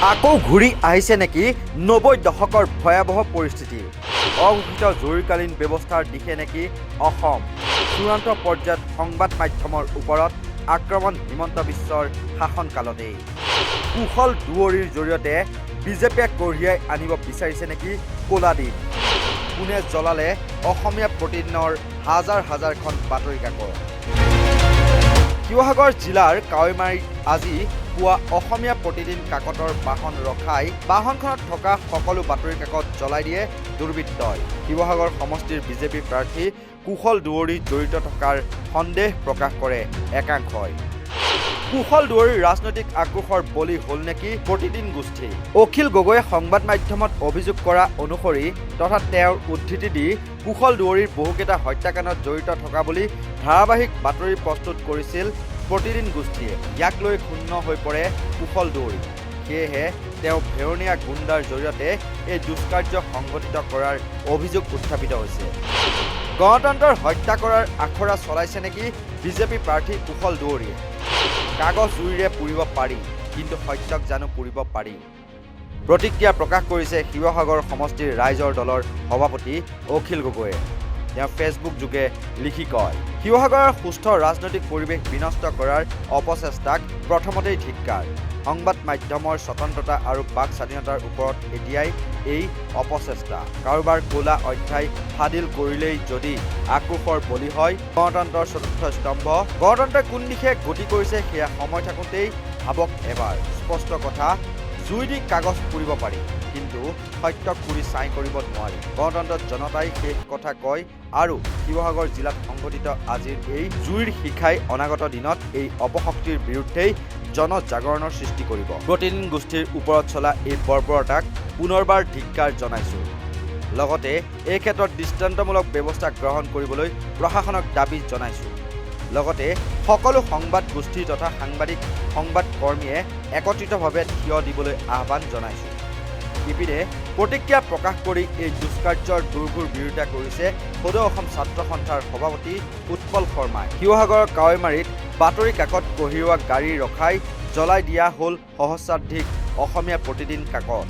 আকৌ ঘূৰি আহিছে নেকি ৯০ দশকৰ ভয়াৱহ পৰিস্থিতি? অঘোষিত জৰুৰীকালীন ব্যৱস্থাৰ দিশে নেকি অসম? চূড়ান্ত পৰ্যায়ত সংবাদ মাধ্যমৰ ওপৰত আক্ৰমণ হিমন্ত বিশ্বৰ শাসনকালতেই। কুশল দুৱৰীৰ জৰিয়তে বিজেপিয়ে কঢ়িয়াই আনিব বিচাৰিছে নেকি ক'লা দিন? কোনে জ্বলালে অসমীয়া প্ৰতিদিনৰ হাজাৰ হাজাৰখন বাতৰি কাকত? শিৱসাগৰ জিলাৰ কাৱৈমাৰীত আজি পুৱা অসমীয়া প্ৰতিদিন কাকতৰ বাহন ৰখাই বাহনখনত থকা সকলো বাতৰি কাকত জ্বলাই দিয়ে দুৰ্বৃত্তই। শিৱসাগৰ সমষ্টিৰ বিজেপি প্ৰাৰ্থী কুশল দুৱৰী জড়িত থকাৰ সন্দেহ প্ৰকাশ কৰে একাংশই। কুশল দুৱৰীৰ ৰাজনৈতিক আক্ৰোশৰ বলি হ'ল নেকি প্ৰতিদিন গোষ্ঠী? অখিল গগৈয়ে সংবাদ মাধ্যমত অভিযোগ কৰা অনুসৰি তথা তেওঁৰ উদ্ধৃতি দি কুশল দুৱৰীৰ বহুকেইটা হত্যাকাণ্ডত জড়িত থকা বুলি ধাৰাবাহিক বাতৰি প্ৰস্তুত কৰিছিল প্ৰতিদিন গোষ্ঠীয়ে। ইয়াক লৈ ক্ষুণ্ণ হৈ পৰে কুশল দুৱৰী। সেয়েহে তেওঁ ভেৰণীয়া গুণ্ডাৰ জৰিয়তে এই দুষ্কাৰ্য সংঘটিত কৰাৰ অভিযোগ উত্থাপিত হৈছে। গণতন্ত্ৰৰ হত্যা কৰাৰ আখৰা চলাইছে নেকি বিজেপি প্ৰাৰ্থী কুশল দুৱৰীয়ে? কাগজ জুইৰে পুৰিব পাৰি, কিন্তু সত্যক জানো পুৰিব পাৰি? প্ৰতিক্ৰিয়া প্ৰকাশ কৰিছে শিৱসাগৰ সমষ্টিৰ ৰাইজৰ দলৰ সভাপতি অখিল গগৈয়ে। তেওঁ ফেচবুক যোগে লিখি কয়, শিৱসাগৰৰ সুস্থ ৰাজনৈতিক পৰিৱেশ বিনষ্ট কৰাৰ অপচেষ্টাক প্ৰথমতেই ধিক্কাৰ। সংবাদ মাধ্যমৰ স্বতন্ত্ৰতা আৰু বাক স্বাধীনতাৰ ওপৰত এতিয়াই এই অপচেষ্টা। কাৰোবাৰ ক'লা অধ্যায় ফাদিল কৰিলেই যদি আক্ৰোশৰ বলি হয় গণতন্ত্ৰৰ চতুৰ্থ স্তম্ভ, গণতন্ত্ৰই কোন দিশে গতি কৰিছে সেয়া সময় থাকোঁতেই ভাবক এবাৰ। স্পষ্ট কথা, জুই দি কাগজ পুৰিব পাৰি, কিন্তু সত্যক পুৰি ছাই কৰিব নোৱাৰি। গণতন্ত্ৰত জনতাই শেষ কথা কয় আৰু শিৱসাগৰ জিলাত সংঘটিত আজিৰ এই জুইৰ শিখাই অনাগত দিনত এই অপশক্তিৰ বিৰুদ্ধেই জনজাগৰণৰ সৃষ্টি কৰিব। প্ৰতিদিন গোষ্ঠীৰ ওপৰত চলা এই বৰ্বৰতাক পুনৰবাৰ ধিক্কাৰ জনাইছোঁ। লগতে এই ক্ষেত্ৰত দৃষ্টান্তমূলক ব্যৱস্থা গ্ৰহণ কৰিবলৈ প্ৰশাসনক দাবী জনাইছোঁ। লগতে সকলো সংবাদ গোষ্ঠী তথা সাংবাদিক সংবাদ কৰ্মীয়ে একত্ৰিতভাৱে থিয় দিবলৈ আহ্বান জনাইছোঁ। ইপিনে প্ৰতিক্ৰিয়া প্ৰকাশ কৰি এই দুষ্কাৰ্যৰ দুৰ্ঘোৰ বিৰোধিতা কৰিছে সদৌ অসম ছাত্ৰ সন্থাৰ সভাপতি উৎপল শৰ্মাই। শিৱসাগৰৰ কাৱৈমাৰীত বাতৰি কাকত কঢ়িওৱা গাড়ী ৰখাই জ্বলাই দিয়া হ'ল সহস্ৰাধিক অসমীয়া প্ৰতিদিন কাকত।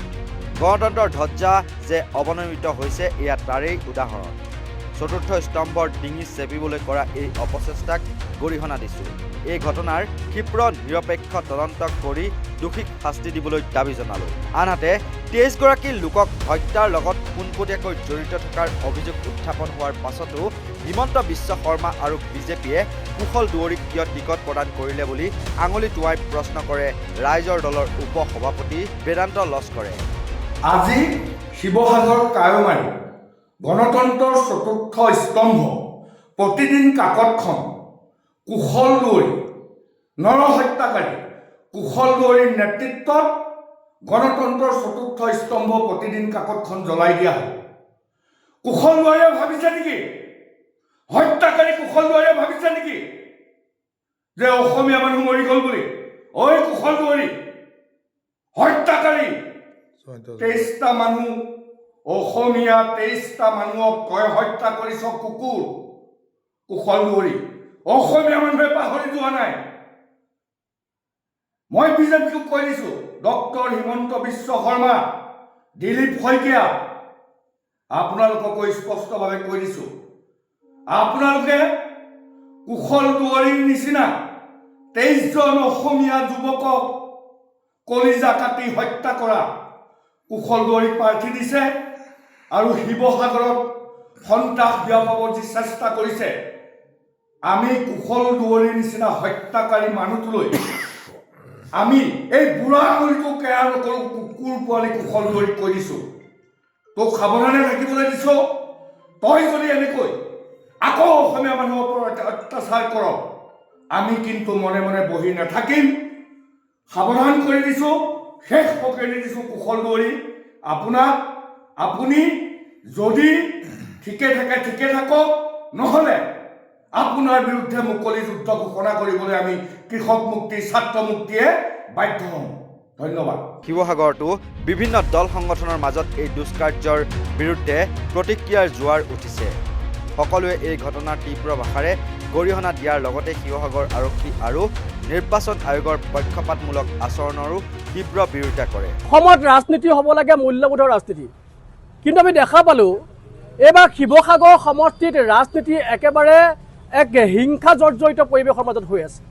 গণতন্ত্ৰৰ ধ্বজা যে অৱনমিত হৈছে এয়া তাৰেই উদাহৰণ। চতুৰ্থ স্তম্ভৰ ডিঙি চেপিবলৈ কৰা এই অপচেষ্টাক গৰিহণা দিছোঁ। এই ঘটনাৰ ক্ষীপ্ৰ নিৰপেক্ষ তদন্ত কৰি দোষীক শাস্তি দিবলৈ দাবী জনালোঁ। আনহাতে ২৩ গৰাকী লোকক হত্যাৰ লগত পোনপটীয়াকৈ জড়িত থকাৰ অভিযোগ উত্থাপন হোৱাৰ পাছতো হিমন্ত বিশ্ব শৰ্মা আৰু বিজেপিয়ে কুশল দুৱৰীক কিয় টিকট প্ৰদান কৰিলে বুলি আঙুলি টোৱাই প্ৰশ্ন কৰে ৰাইজৰ দলৰ উপ সভাপতি বেদান্ত লস্কৰে। আজি শিৱসাগৰ কাৱৈমাৰী গণতন্ত্ৰৰ চতুৰ্থ স্তম্ভ প্ৰতিদিন কাকতখন কুশল দুৱৰী নৰহত্যাকাৰী কুশল দুৱৰীৰ নেতৃত্বত গণতন্ত্ৰৰ চতুৰ্থ স্তম্ভ প্ৰতিদিন কাকতখন জ্বলাই দিয়া হ'ল। কুশল দুৱৰীয়ে ভাবিছে নেকি, হত্যাকাৰী কুশল দুৱৰীয়ে ভাবিছে নেকি যে অসমীয়া মানুহ মৰি গ'ল বুলি? ঐ কুশল দুৱৰী হত্যাকাৰী, ২৩টা মানুহ অসমীয়া ২৩টা মানুহক তই হত্যা কৰিছ কুকুৰ। কুশল দুৱৰী অসমীয়া মানুহে পাহৰি যোৱা নাই। মই বিজেপিক কৈ দিছোঁ, ডক্টৰ হিমন্ত বিশ্ব শৰ্মা, দিলীপ শইকীয়া, আপোনালোককো স্পষ্টভাৱে কৈ দিছোঁ, আপোনালোকে কুশল দুৱৰীৰ নিচিনা ২৩জন অসমীয়া যুৱকক কলিজা কাটি হত্যা কৰা কুশল দুৱৰীক প্ৰাৰ্থী দিছে আৰু শিৱসাগৰত সন্ত্ৰাস বিয়পাবৰ যি চেষ্টা কৰিছে, আমি কুশল দুৱৰীৰ নিচিনা হত্যাকাৰী মানুহটোলৈ আমি এই বুঢ়া আঙুলিটো কেয়াৰ নকৰোঁ। কুকুৰ পোৱালি কুশল দুৱৰীক কৈ দিছোঁ, তোক সাৱধানে থাকিবলৈ দিছোঁ। তই যদি এনেকৈ আকৌ অসমীয়া মানুহৰ ওপৰত অত্যাচাৰ কৰ, আমি কিন্তু মনে মনে বহি নাথাকিম। সাৱধান কৰি দিছোঁ, শেষ পকেৰি দিছোঁ কুশল দুৱৰী। আপুনি যদি ঠিকে থাকে ঠিকে থাকক, নহ'লে আপোনাৰ বিৰুদ্ধে মুকলি যুদ্ধ ঘোষণা কৰিবলৈ আমি কৃষক মুক্তি ছাত্ৰ মুক্তিয়ে বাধ্য হ'ম। ধন্যবাদ। শিৱসাগৰতো বিভিন্ন দল সংগঠনৰ মাজত এই দুষ্কাৰ্যৰ বিৰুদ্ধে প্ৰতিক্ৰিয়াৰ জোৱাৰ উঠিছে। সকলোৱে এই ঘটনাৰ তীব্ৰ ভাষাৰে গৰিহণা দিয়াৰ লগতে শিৱসাগৰ আৰক্ষী আৰু নিৰ্বাচন আয়োগৰ পক্ষপাতমূলক আচৰণৰো তীব্ৰ বিৰোধিতা কৰে। অসমত ৰাজনীতি হ'ব লাগে মূল্যবোধৰ ৰাজনীতি, কিন্তু আমি দেখা পালোঁ এইবাৰ শিৱসাগৰ সমষ্টিত ৰাজনীতি একেবাৰে এক হিংসা জৰ্জৰিত পৰিৱেশৰ মাজত হৈ আছে।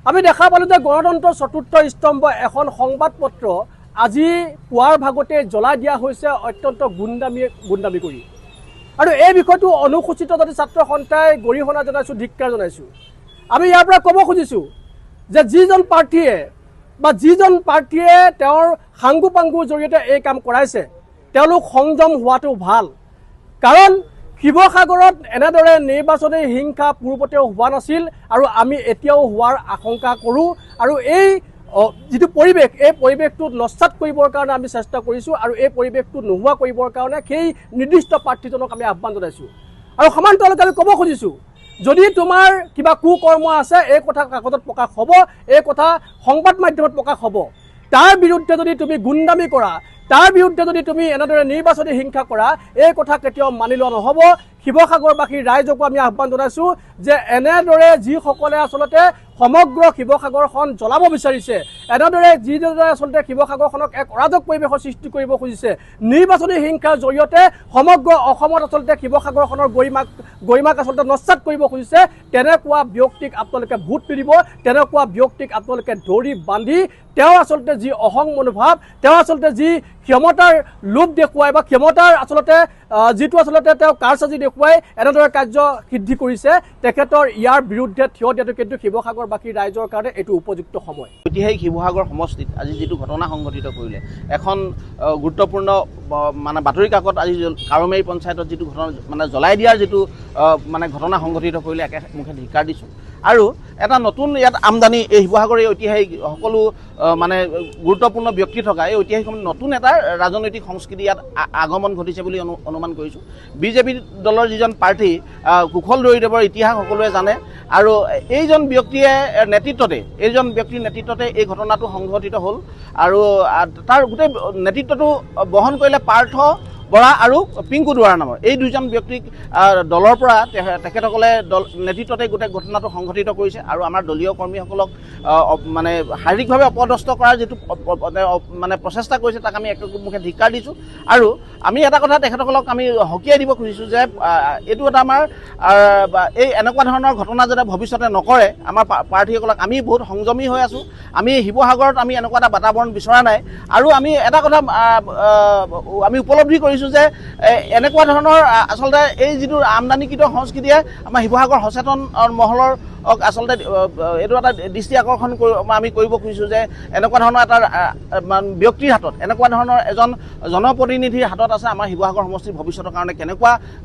আমি দেখা পালোঁ যে গণতন্ত্ৰৰ চতুৰ্থ স্তম্ভ এখন সংবাদপত্ৰ আজি পুৱাৰ ভাগতে জ্বলাই দিয়া হৈছে অত্যন্ত গুণ্ডামি কৰি। আৰু এই বিষয়টো অনুসূচিত জাতি ছাত্ৰ সন্থাই গৰিহণা জনাইছোঁ, ধিক্কাৰ জনাইছোঁ। আমি ইয়াৰ পৰা ক'ব খুজিছোঁ যে যিজন প্ৰাৰ্থীয়ে তেওঁৰ সাংগু পাংগুৰ জৰিয়তে এই কাম কৰাইছে তেওঁলোক সংযম হোৱাটো ভাল, কাৰণ শিৱসাগৰত এনেদৰে নিৰ্বাচনী হিংসা পূৰ্বতেও হোৱা নাছিল আৰু আমি এতিয়াও হোৱাৰ আশংকা কৰোঁ। আৰু এই যিটো পৰিৱেশ, এই পৰিৱেশটো নস্যাৎ কৰিবৰ কাৰণে আমি চেষ্টা কৰিছোঁ আৰু এই পৰিৱেশটো নোহোৱা কৰিবৰ কাৰণে সেই নিৰ্দিষ্ট প্ৰাৰ্থীজনক আমি আহ্বান জনাইছোঁ। আৰু সমান্তৰালকৈ আমি ক'ব খুজিছোঁ, যদি তোমাৰ কিবা কুকৰ্ম আছে এই কথা কাকতত প্ৰকাশ হ'ব, এই কথা সংবাদ মাধ্যমত প্ৰকাশ হ'ব। তাৰ বিৰুদ্ধে যদি তুমি গুণ্ডামি কৰা, তাৰ বিৰুদ্ধে যদি তুমি এনেদৰে নিৰ্বাচনী হিংসা কৰা, এই কথা কেতিয়াও মানি লোৱা নহ'ব। শিৱসাগৰবাসীৰ ৰাইজকো আমি আহ্বান জনাইছোঁ যে এনেদৰে যিসকলে আচলতে সমগ্ৰ শিৱসাগৰখন জ্বলাব বিচাৰিছে, এনেদৰে যিদৰে আচলতে শিৱসাগৰখনক এক অৰাজক পৰিৱেশৰ সৃষ্টি কৰিব খুজিছে, নিৰ্বাচনী হিংসাৰ জৰিয়তে সমগ্ৰ অসমত আচলতে শিৱসাগৰখনৰ গৰিমাক আচলতে নস্যাৎ কৰিব খুজিছে, তেনেকুৱা ব্যক্তিক আপোনালোকে ভোট নিদিব। তেনেকুৱা ব্যক্তিক আপোনালোকে ধৰি বান্ধি তেওঁ আচলতে যি অহং মনোভাৱ, তেওঁ আচলতে যি ক্ষমতাৰ লোভ দেখুৱাই বা ক্ষমতাৰ আচলতে যিটো আচলতে তেওঁ কাৰচাজি দেখুৱাই এনেদৰে কাৰ্য সিদ্ধি কৰিছে, তেখেতৰ ইয়াৰ বিৰুদ্ধে থিয় দিয়াটো কিন্তু শিৱসাগৰবাসীৰ ৰাইজৰ কাৰণে এইটো উপযুক্ত সময়। ঐতিহাসিক শিৱসাগৰ সমষ্টিত আজি যিটো ঘটনা সংঘটিত কৰিলে, এখন গুৰুত্বপূৰ্ণ মানে বাতৰি কাকত আজি কাৰমাৰী পঞ্চায়তত যিটো ঘটনা মানে জ্বলাই দিয়াৰ যিটো মানে ঘটনা সংঘটিত কৰিলে, একেমুখে ধিক্কাৰ দিছোঁ। আৰু এটা নতুন ইয়াত আমদানি, এই শিৱসাগৰ এই ঐতিহাসিক সকলো মানে গুৰুত্বপূৰ্ণ ব্যক্তি থকা এই ঐতিহাসিক নতুন এটা ৰাজনৈতিক সংস্কৃতি ইয়াত আগমন ঘটিছে বুলি অনুমান কৰিছোঁ। বিজেপি দলৰ যিজন প্ৰাৰ্থী কুশল দৈদেৱৰ ইতিহাস সকলোৱে জানে, আৰু এইজন ব্যক্তিৰ নেতৃত্বতে এই ঘটনাটো সংঘটিত হ'ল। আৰু তাৰ গোটেই নেতৃত্বটো বহন কৰিলে পাৰ্থ বৰা আৰু পিংকু দুৱাৰ নামৰ এই দুজন ব্যক্তিক দলৰ পৰা তেখেতসকলে নেতৃত্বতে গোটেই ঘটনাটো সংঘটিত কৰিছে। আৰু আমাৰ দলীয় কৰ্মীসকলক মানে শাৰীৰিকভাৱে অপদস্থ কৰাৰ যিটো মানে প্ৰচেষ্টা কৰিছে, তাক আমি একমুখে ধিক্কাৰ দিছোঁ। আৰু আমি এটা কথা তেখেতসকলক আমি সকীয়াই দিব খুজিছোঁ যে এইটো এটা আমাৰ এই এনেকুৱা ধৰণৰ ঘটনা যাতে ভৱিষ্যতে নকৰে। আমাৰ প্ৰাৰ্থীসকলক আমি বহুত সংযমী হৈ আছোঁ। আমি শিৱসাগৰত আমি এনেকুৱা এটা বাতাবৰণ বিচৰা নাই। আৰু আমি এটা কথা আমি উপলব্ধি কৰিছোঁ যে এনেকুৱা ধৰণৰ আচলতে এই যিটো আমদানিকৃত সংস্কৃতিয়ে আমাৰ শিৱসাগৰ সচেতন মহলৰ আচলতে এইটো এটা দৃষ্টি আকৰ্ষণ আমি কৰিব খুজিছোঁ যে এনেকুৱা ধৰণৰ এটা ব্যক্তিৰ হাতত, এনেকুৱা ধৰণৰ এজন জনপ্ৰতিনিধিৰ হাতত আছে আমাৰ শিৱসাগৰ সমষ্টিৰ ভৱিষ্যতৰ কাৰণে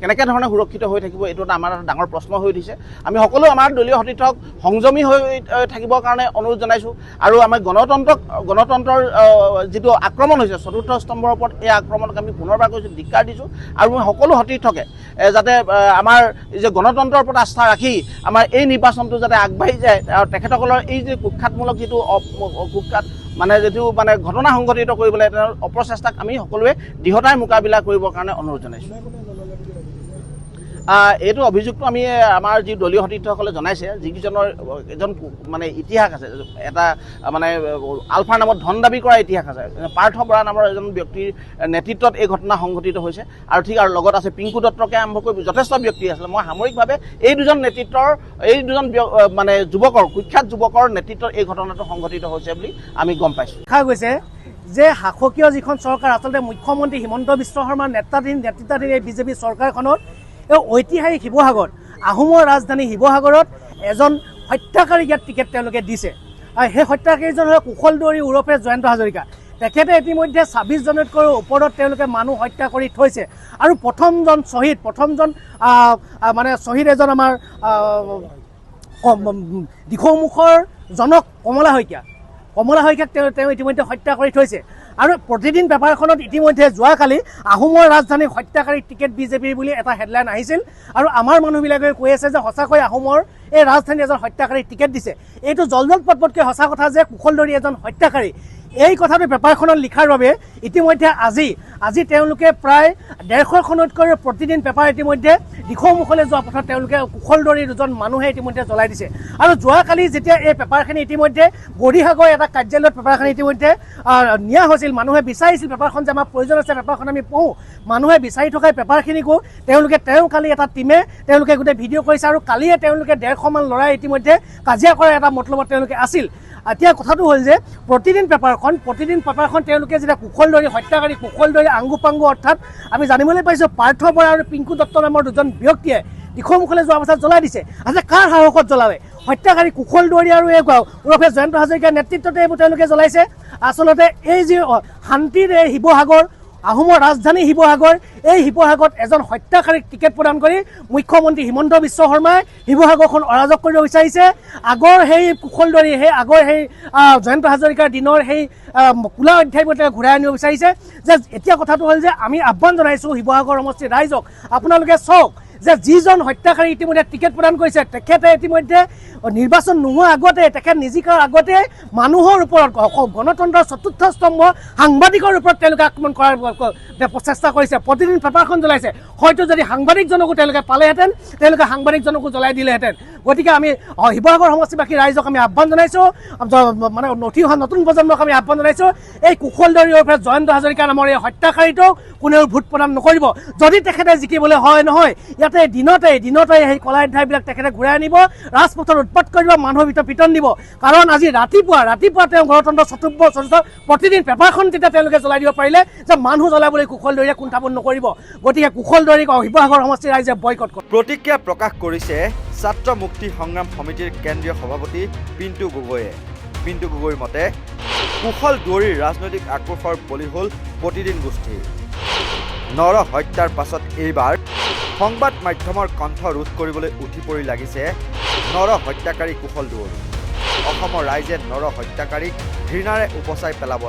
কেনেকৈ ধৰণে সুৰক্ষিত হৈ থাকিব, এইটো এটা আমাৰ এটা ডাঙৰ প্ৰশ্ন হৈ উঠিছে। আমি সকলো আমাৰ দলীয় সতীৰ্থক সংযমী হৈ থাকিবৰ কাৰণে অনুৰোধ জনাইছোঁ। আৰু আমাৰ গণতন্ত্ৰৰ যিটো আক্ৰমণ হৈছে চতুৰ্থ স্তম্ভৰ ওপৰত, এই আক্ৰমণক আমি পুনৰবাৰ কৈছোঁ, ধিক্কাৰ দিছোঁ। আৰু মই সকলো সতীৰ্থকে যাতে আমাৰ যে গণতন্ত্ৰৰ ওপৰত আস্থা ৰাখি আমাৰ এই নিৰ্বাচনটো যাতে আগবাঢ়ি যায়, আৰু তেখেতসকলৰ এই যে কুখ্যাতমূলক যিটো মানে যিটো মানে ঘটনা সংঘটিত কৰিবলৈ অপচেষ্টাক আমি সকলোৱে দৃঢ়তাৰে মোকাবিলা কৰিবৰ কাৰণে অনুৰোধ জনাইছোঁ। এইটো অভিযোগটো আমি আমাৰ যি দলীয় সতীৰ্থসকলে জনাইছে, যিকেইজনৰ এজন মানে ইতিহাস আছে, এটা মানে আলফাৰ নামত ধন দাবী কৰা ইতিহাস আছে। পাৰ্থ বৰা নামৰ এজন ব্যক্তিৰ নেতৃত্বত এই ঘটনা সংঘটিত হৈছে। আৰু লগত আছে পিংকু দত্তকে আৰম্ভ কৰি যথেষ্ট ব্যক্তি আছিলে। মই সামৰিকভাৱে এই দুজন মানে কুখ্যাত যুৱকৰ নেতৃত্বত এই ঘটনাটো সংঘটিত হৈছে বুলি আমি গম পাইছোঁ। দেখা গৈছে যে শাসকীয় যিখন চৰকাৰ, আচলতে মুখ্যমন্ত্ৰী হিমন্ত বিশ্ব শৰ্মাৰ নেতৃত্বাধীন এই বিজেপি চৰকাৰখনত এই ঐতিহাসিক শিৱসাগৰ, আহোমৰ ৰাজধানী শিৱসাগৰত এজন হত্যাকাৰী ইয়াত টিকেট তেওঁলোকে দিছে। আৰু সেই হত্যাকাৰীজন হ'ল কুশল দৈৰী ওৰফে জয়ন্ত হাজৰিকা। তেখেতে ইতিমধ্যে 26জনতকৈও ওপৰত তেওঁলোকে মানুহ হত্যা কৰি থৈছে। আৰু প্ৰথমজন শ্বহীদ এজন আমাৰ দিখৌমুখৰ জনক কমলা শইকীয়াক তেওঁ ইতিমধ্যে হত্যা কৰি থৈছে। আৰু প্ৰতিদিন পেপাৰখনত ইতিমধ্যে যোৱাকালি আহোমৰ ৰাজধানী হত্যাকাৰী টিকেট বিজেপিৰ বুলি এটা হেডলাইন আহিছিল। আৰু আমাৰ মানুহবিলাকে কৈ আছে যে সঁচাকৈ আহোমৰ এই ৰাজধানী এজন হত্যাকাৰী টিকেট দিছে। এইটো জলজল পটপটকৈ সঁচা কথা যে কুশল দৈৰী এজন হত্যাকাৰী। এই কথাটো পেপাৰখনত লিখাৰ বাবে ইতিমধ্যে আজি তেওঁলোকে প্ৰায় 150খনতকৈ প্ৰতিদিন পেপাৰ ইতিমধ্যে দিশমুখলৈ যোৱা পথত তেওঁলোকে কুশল দৌৰি দুজন মানুহে ইতিমধ্যে জ্বলাই দিছে আৰু যোৱাকালি যেতিয়া এই পেপাৰখিনি ইতিমধ্যে বৰিহাগৰ এটা কাৰ্যালয়ত পেপাৰখিনি ইতিমধ্যে নিয়া হৈছিল মানুহে বিচাৰিছিল পেপাৰখন যে আমাৰ প্ৰয়োজন আছে পেপাৰখন আমি পঢ়োঁ মানুহে বিচাৰি থকা পেপাৰখিনিকো কালি এটা টিমে তেওঁলোকে গোটেই ভিডিঅ' কৰিছে আৰু কালিয়ে তেওঁলোকে 150মান ল'ৰাই ইতিমধ্যে কাজিয়া কৰাৰ এটা মতলবত তেওঁলোকে আছিল এতিয়া কথাটো হ'ল যে প্ৰতিদিন পেপাৰখন তেওঁলোকে যেতিয়া কুশল দৌৰি হত্যাকাৰী কুশল দৌৰি আংগু পাংগু অৰ্থাৎ আমি জানিবলৈ পাইছোঁ পাৰ্থ বৰা আৰু পিংকু দত্ত নামৰ দুজন ব্যক্তিয়ে দিশমুখলৈ যোৱা পাছত জ্বলাই দিছে আচলতে কাৰ সাহসত জ্বলালে হত্যাকাৰী কুশল দৌৰি আৰু এই ওৰফে জয়ন্ত হাজৰিকাৰ নেতৃত্বতে এইবোৰ তেওঁলোকে জ্বলাইছে আচলতে এই যি শান্তিৰ এই শিৱসাগৰ আহোমৰ ৰাজধানী শিৱসাগৰ এই শিৱসাগৰত এজন হত্যাকাৰীক টিকেট প্ৰদান কৰি মুখ্যমন্ত্ৰী হিমন্ত বিশ্ব শৰ্মাই শিৱসাগৰখন অৰাজক কৰিব বিচাৰিছে আগৰ সেই কুশল দৌৰি আগৰ জয়ন্ত হাজৰিকাৰ দিনৰ সেই কোলা অধ্যায়বোৰ তেওঁ ঘূৰাই আনিব বিচাৰিছে যে এতিয়া কথাটো হ'ল যে আমি আহ্বান জনাইছোঁ শিৱসাগৰ সমষ্টিৰ ৰাইজক আপোনালোকে চাওক যে যিজন হত্যাকাৰী ইতিমধ্যে টিকেট প্ৰদান কৰিছে তেখেতে ইতিমধ্যে নিৰ্বাচন নোহোৱাৰ আগতে তেখেত নিজিকাৰ আগতে মানুহৰ ওপৰত গণতন্ত্ৰৰ চতুৰ্থ স্তম্ভ সাংবাদিকৰ ওপৰত তেওঁলোকে আক্ৰমণ কৰাৰ প্ৰচেষ্টা কৰিছে প্ৰতিদিন পেপাৰখন জ্বলাইছে হয়তো যদি সাংবাদিকজনকো তেওঁলোকে পালেহেঁতেন তেওঁলোকে সাংবাদিকজনকো জ্বলাই দিলেহেঁতেন গতিকে আমি শিৱসাগৰ সমষ্টিবাসী ৰাইজক আমি আহ্বান জনাইছোঁ মানে উঠি অহা নতুন প্ৰজন্মক আমি আহ্বান জনাইছোঁ এই কুশল দৌৰিৰ ওপৰত জয়ন্ত হাজৰিকা নামৰ এই হত্যাকাৰীটোক কোনেও ভোট প্ৰদান নকৰিব যদি তেখেতে জিকিবলৈ হয় নহয় ইয়াতে দিনতে সেই কলা অধ্যায়বিলাক তেখেতে ঘূৰাই আনিব ৰাজপথত উৎপাত কৰিব মানুহৰ ভিতৰত পিটন দিব কাৰণ আজি ৰাতিপুৱা তেওঁ গণতন্ত্ৰ চতুৰ্থ প্ৰতিদিন পেপাৰখন তেতিয়া তেওঁলোকে জ্বলাই দিব পাৰিলে যে মানুহ জ্বলাবলৈ কুশল দৌৰিয়ে কুণ্ঠাবোধ নকৰিব গতিকে কুশল দৌৰিক শিৱসাগৰ সমষ্টিৰ ৰাইজে বয়কট কৰে প্ৰতিক্ৰিয়া প্ৰকাশ কৰিছে ছাত্ৰ মুক্তি সংগ্ৰাম সমিতিৰ কেন্দ্ৰীয় সভাপতি পিণ্টু গগৈৰ মতে কুশল দৌৰিৰ ৰাজনৈতিক আক্ৰোশৰ বলি হ'ল প্ৰতিদিন গোষ্ঠী নৰ হত্যাৰ পাছত এইবাৰ সংবাদ মাধ্যমৰ কণ্ঠ ৰোধ কৰিবলৈ উঠি পৰি লাগিছে নৰ হত্যাকাৰী কুশল দৌৰ অসমৰ ৰাইজে নৰ হত্যাকাৰীক ঘৃণাৰে উপচাই পেলাব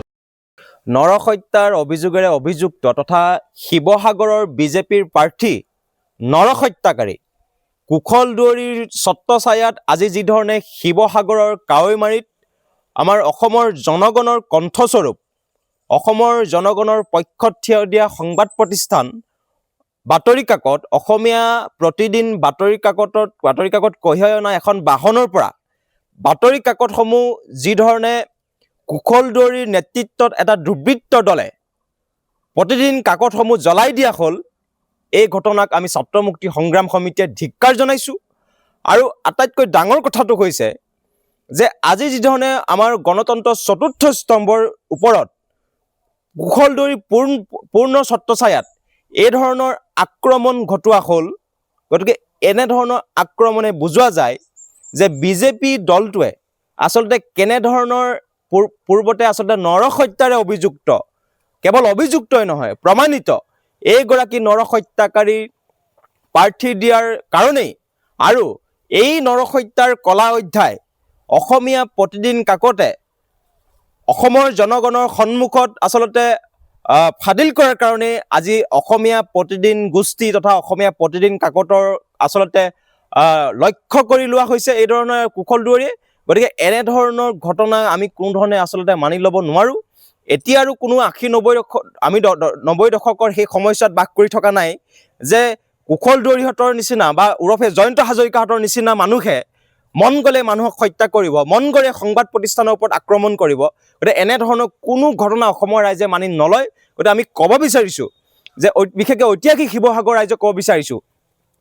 নৰহত্যাৰ অভিযোগেৰে অভিযুক্ত তথা শিৱসাগৰৰ বিজেপিৰ প্ৰাৰ্থী নৰহত্যাকাৰী কুশল দুৱৰীৰ ছত্ৰছায়াত আজি যিধৰণে শিৱসাগৰৰ কাৱৈমাৰীত আমাৰ অসমৰ জনগণৰ কণ্ঠস্বৰূপ অসমৰ জনগণৰ পক্ষত থিয় দিয়া সংবাদ প্ৰতিষ্ঠান বাতৰি কাকত অসমীয়া প্ৰতিদিন বাতৰি কাকত কঢ়িয়াই অনা এখন বাহনৰ পৰা বাতৰি কাকতসমূহ যিধৰণে কুশল দুৱৰীৰ নেতৃত্বত এটা দুৰ্বৃত্ত দলে প্ৰতিদিন কাকতসমূহ জ্বলাই দিয়া হ'ল এই ঘটনাক আমি ছাত্ৰ মুক্তি সংগ্ৰাম সমিতিয়ে ধিক্কাৰ জনাইছোঁ আৰু আটাইতকৈ ডাঙৰ কথাটো হৈছে যে আজি যিধৰণে আমাৰ গণতন্ত্ৰৰ চতুৰ্থ স্তম্ভৰ ওপৰত কুশল দুৱৰী পূৰ্ণ ছত্ৰছায়াত এই ধৰণৰ আক্ৰমণ ঘটোৱা হ'ল গতিকে এনেধৰণৰ আক্ৰমণে বুজোৱা যায় যে বিজেপি দলটোৱে আচলতে কেনেধৰণৰ পূৰ্বতে আচলতে নৰহত্যাৰে অভিযুক্ত কেৱল অভিযুক্তই নহয় প্ৰমাণিত এইগৰাকী নৰহত্যাকাৰী প্ৰাৰ্থী দিয়াৰ কাৰণেই আৰু এই নৰহত্যাৰ কলা অধ্যায় অসমীয়া প্ৰতিদিন কাকতে অসমৰ জনগণৰ সন্মুখত আচলতে ফাদিল কৰাৰ কাৰণে আজি অসমীয়া প্ৰতিদিন গোষ্ঠী তথা অসমীয়া প্ৰতিদিন কাকতৰ আচলতে লক্ষ্য কৰি লোৱা হৈছে এই ধৰণৰ কুশল দুৱৰীয়ে গতিকে এনেধৰণৰ ঘটনা আমি কোনো ধৰণে আচলতে মানি ল'ব নোৱাৰোঁ এতিয়া আৰু কোনো 80-90 দশকৰ সেই সময়ছোৱাত বাস কৰি থকা নাই যে কুশল দুৱৰীহঁতৰ নিচিনা বা ওৰফে জয়ন্ত হাজৰিকাহঁতৰ নিচিনা মানুহে মন গ'লে মানুহক হত্যা কৰিব মন গ'লে সংবাদ প্ৰতিষ্ঠানৰ ওপৰত আক্ৰমণ কৰিব গতিকে এনেধৰণৰ কোনো ঘটনা অসমৰ ৰাইজে মানি নলয় গতিকে আমি ক'ব বিচাৰিছোঁ যে বিশেষকৈ ঐতিহাসিক শিৱসাগৰ ৰাইজক ক'ব বিচাৰিছোঁ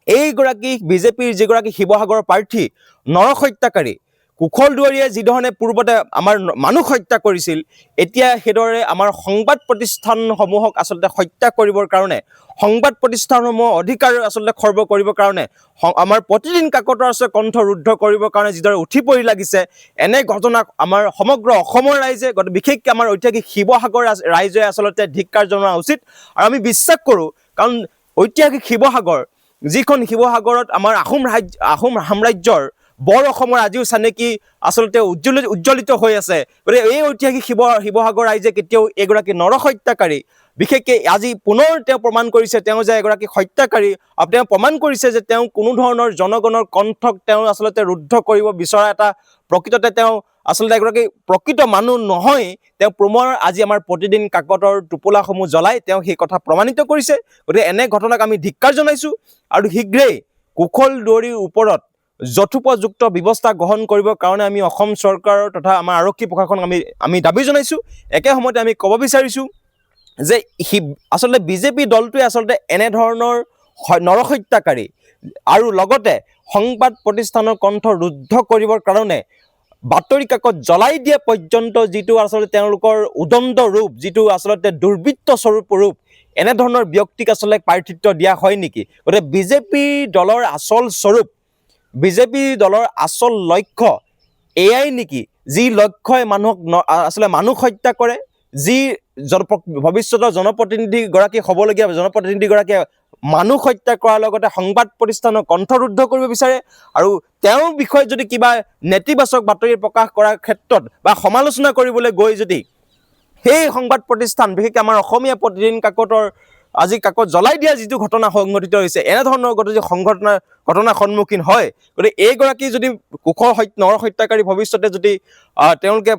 এইগৰাকী বিজেপিৰ যিগৰাকী শিৱসাগৰৰ প্ৰাৰ্থী নৰহত্যাকাৰী কুশল দুৱৰীয়ে যিধৰণে পূৰ্বতে আমাৰ মানুহ হত্যা কৰিছিল এতিয়া সেইদৰে আমাৰ সংবাদ প্ৰতিষ্ঠানসমূহক আচলতে হত্যা কৰিবৰ কাৰণে সংবাদ প্ৰতিষ্ঠানসমূহৰ অধিকাৰ আচলতে খৰ্ব কৰিবৰ কাৰণে আমাৰ প্ৰতিদিন কাকতৰ আচলতে কণ্ঠ ৰুদ্ধ কৰিবৰ কাৰণে যিদৰে উঠি পৰি লাগিছে এনে ঘটনাক আমাৰ সমগ্ৰ অসমৰ ৰাইজে বিশেষকৈ আমাৰ ঐতিহাসিক শিৱসাগৰ ৰাইজে আচলতে ধিক্কাৰ জনোৱা উচিত আৰু আমি বিশ্বাস কৰোঁ কাৰণ ঐতিহাসিক শিৱসাগৰ যিখন শিৱসাগৰত আমাৰ আহোম সাম্ৰাজ্যৰ বৰ অসমৰ আজিও চানেকি আচলতে উজ্জ্বলিত হৈ আছে। গতিকে এই ঐতিহাসিক শিৱসাগৰ ৰাইজে কেতিয়াও এগৰাকী নৰহত্যাকাৰী, বিশেষকৈ আজি পুনৰ তেওঁ প্ৰমাণ কৰিছে তেওঁ যে এগৰাকী হত্যাকাৰী, আৰু তেওঁ প্ৰমাণ কৰিছে যে তেওঁ কোনো ধৰণৰ জনগণৰ কণ্ঠক তেওঁ আচলতে ৰুদ্ধ কৰিব বিচৰা এটা প্ৰকৃততে তেওঁ আচলতে এগৰাকী প্ৰকৃত মানুহ নহয়। তেওঁ প্ৰমাণ আজি আমাৰ প্ৰতিদিন কাকতৰ টোপোলাসমূহ জ্বলাই তেওঁ সেই কথা প্ৰমাণিত কৰিছে। গতিকে এনে ঘটনাক আমি ধিক্কাৰ জনাইছোঁ আৰু শীঘ্ৰেই কুশল দুৱাৰীৰ ওপৰত যথোপযুক্ত ব্যৱস্থা গ্ৰহণ কৰিবৰ কাৰণে আমি অসম চৰকাৰৰ তথা আমাৰ আৰক্ষী প্ৰশাসনক আমি দাবী জনাইছোঁ। একে সময়তে আমি ক'ব বিচাৰিছোঁ যে আচলতে বিজেপি দলটোৱে আচলতে এনেধৰণৰ নৰহত্যাকাৰী আৰু লগতে সংবাদ প্ৰতিষ্ঠানৰ কণ্ঠ ৰুদ্ধ কৰিবৰ কাৰণে বাতৰি কাকত জ্বলাই দিয়া পৰ্যন্ত যিটো আচলতে তেওঁলোকৰ উদণ্ড ৰূপ, যিটো আচলতে দুৰ্বৃত্ত স্বৰূপ ৰূপ, এনেধৰণৰ ব্যক্তিক আচলতে প্ৰাৰ্থিত্ব দিয়া হয় নেকি? গতিকে বিজেপি দলৰ আচল স্বৰূপ, বিজেপি দলৰ আচল লক্ষ্য এয়াই নেকি, যি লক্ষ্যই মানুহক আচলতে মানুহ হত্যা কৰে, যি ভৱিষ্যতৰ জনপ্ৰতিনিধিগৰাকী হ'বলগীয়া জনপ্ৰতিনিধিগৰাকীয়ে মানুহ হত্যা কৰাৰ লগতে সংবাদ প্ৰতিষ্ঠানৰ কণ্ঠৰুদ্ধ কৰিব বিচাৰে, আৰু তেওঁৰ বিষয়ে যদি কিবা নেতিবাচক বাতৰি প্ৰকাশ কৰাৰ ক্ষেত্ৰত বা সমালোচনা কৰিবলৈ গৈ যদি সেই সংবাদ প্ৰতিষ্ঠান, বিশেষকৈ আমাৰ অসমীয়া প্ৰতিদিন কাকতৰ আজি কাকত জ্বলাই দিয়া যিটো ঘটনা সংঘটিত হৈছে, এনেধৰণৰ যদি ঘটনাৰ সন্মুখীন হয়, গতিকে এইগৰাকী যদি কুশল নৰহত্যাকাৰী ভৱিষ্যতে যদি তেওঁলোকে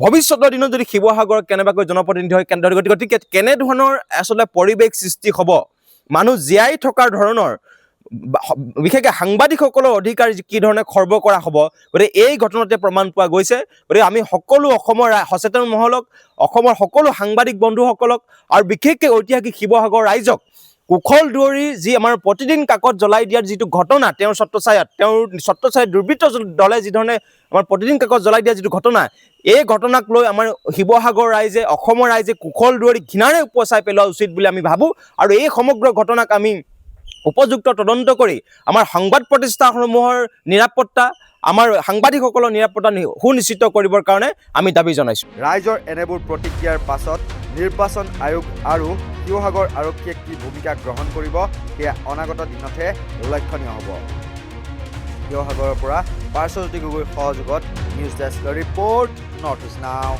ভৱিষ্যতৰ দিনত যদি শিৱসাগৰত কেনেবাকৈ জনপ্ৰতিনিধি হয়, গতিকে কেনেধৰণৰ আচলতে পৰিৱেশ সৃষ্টি হ'ব, মানুহ জীয়াই থকাৰ ধৰণৰ, বিশেষকৈ সাংবাদিকসকলৰ অধিকাৰ কি ধৰণে খৰ্ব কৰা হ'ব, গতিকে এই ঘটনাতে প্ৰমাণ পোৱা গৈছে। গতিকে আমি সকলো অসমৰ সচেতন মহলক, অসমৰ সকলো সাংবাদিক বন্ধুসকলক আৰু বিশেষকৈ ঐতিহাসিক শিৱসাগৰ ৰাইজক কুশল দুৱাৰীৰ যি আমাৰ প্ৰতিদিন কাকত জ্বলাই দিয়াৰ যিটো ঘটনা, তেওঁৰ ছত্ৰছায়াত দুৰ্বৃত্ত দলে যিধৰণে আমাৰ প্ৰতিদিন কাকত জ্বলাই দিয়া যিটো ঘটনা, এই ঘটনাক লৈ আমাৰ শিৱসাগৰ ৰাইজে, অসমৰ ৰাইজে কুশল দুৱাৰীক ঘৃণাৰে উপচাই পেলোৱা উচিত বুলি আমি ভাবোঁ। আৰু এই সমগ্ৰ ঘটনাক আমি উপযুক্ত তদন্ত কৰি আমাৰ সংবাদ প্ৰতিষ্ঠানসমূহৰ নিৰাপত্তা, আমাৰ সাংবাদিকসকলৰ নিৰাপত্তা সুনিশ্চিত কৰিবৰ কাৰণে আমি দাবী জনাইছোঁ। ৰাইজৰ এনেবোৰ প্ৰতিক্ৰিয়াৰ পাছত নিৰ্বাচন আয়োগ আৰু শিৱসাগৰ আৰক্ষীয়ে কি ভূমিকা গ্ৰহণ কৰিব সেয়া অনাগত দিনতহে লক্ষণীয় হ'ব। শিৱসাগৰৰ পৰা পাৰ্শ্বজ্যোতি গগৈৰ সহযোগত নিউজ ডেস্কৰ ৰিপৰ্ট, নৰ্থ ইষ্ট নাও।